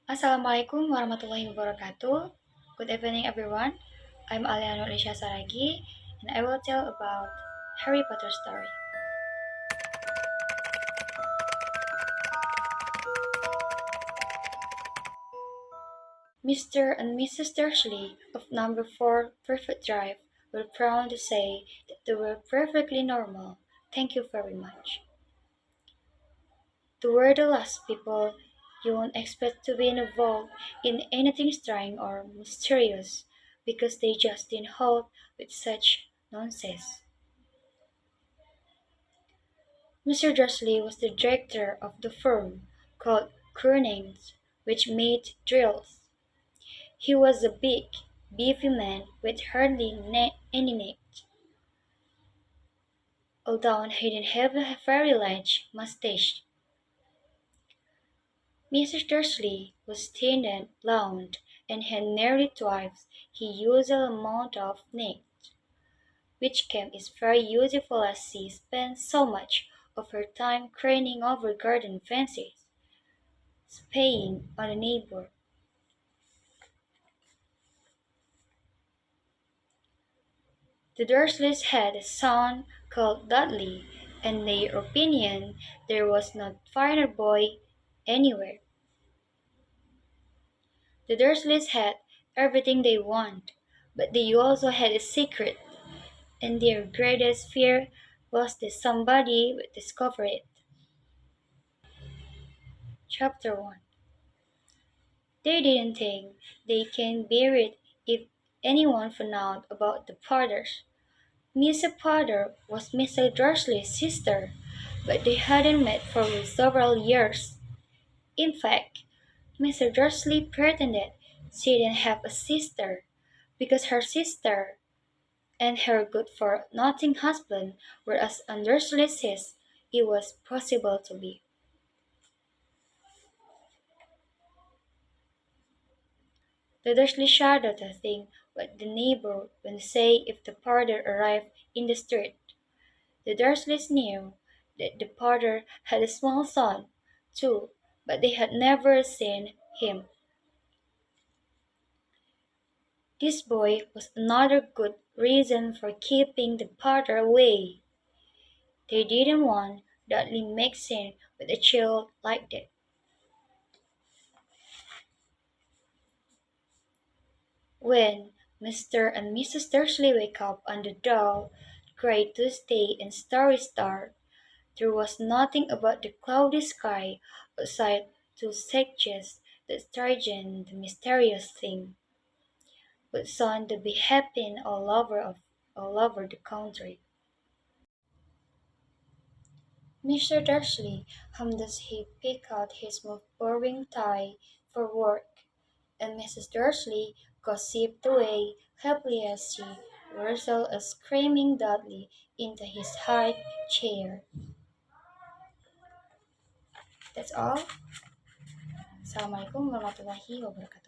Assalamualaikum warahmatullahi wabarakatuh. Good evening, everyone. I'm Aliano Lisha Saragi, and I will tell about Harry Potter story. Mr. and Mrs. Dursley of number 4 Perfect Drive were proud to say that they were perfectly normal. Thank you very much. They were the last people you won't expect to be involved in anything strange or mysterious because they just didn't hold with such nonsense. Mr. Dursley was the director of the firm called Cronin's, which made drills. He was a big, beefy man with hardly any neck, although he didn't have a very large mustache. Mr. Dursley was thin and blond, and had nearly twice his usual amount of neck, which came is very useful as she spent so much of her time craning over garden fences, spying on a neighbor. The Dursleys had a son called Dudley, and in their opinion there was no finer boy anywhere. The Dursleys had everything they want, but they also had a secret, and their greatest fear was that somebody would discover it. Chapter 1. They didn't think they can bear it if anyone found out about the Potters. Mrs. Potter was Mr. Dursley's sister, but they hadn't met for several years. In fact, Mr. Dursley pretended she didn't have a sister because her sister and her good-for-nothing husband were as Dursley's as it was possible to be. The Dursley shuddered to think what the neighbor would say if the Potter arrived in the street. The Dursleys knew that the Potter had a small son, too, but they had never seen him. This boy was another good reason for keeping the Potter away. They didn't want Dudley mixing with a child like that. When Mr. and Mrs. Dursley wake up on the dull, grey Tuesday and starry start, there was nothing about the cloudy sky outside to suggest that strange the mysterious thing would soon to be happening all over the country. Mr. Dursley hummed as he picked out his most boring tie for work, and Mrs. Dursley gossiped away happily as she wrestled a screaming Dudley into his high chair. That's all. Assalamualaikum warahmatullahi wabarakatuh.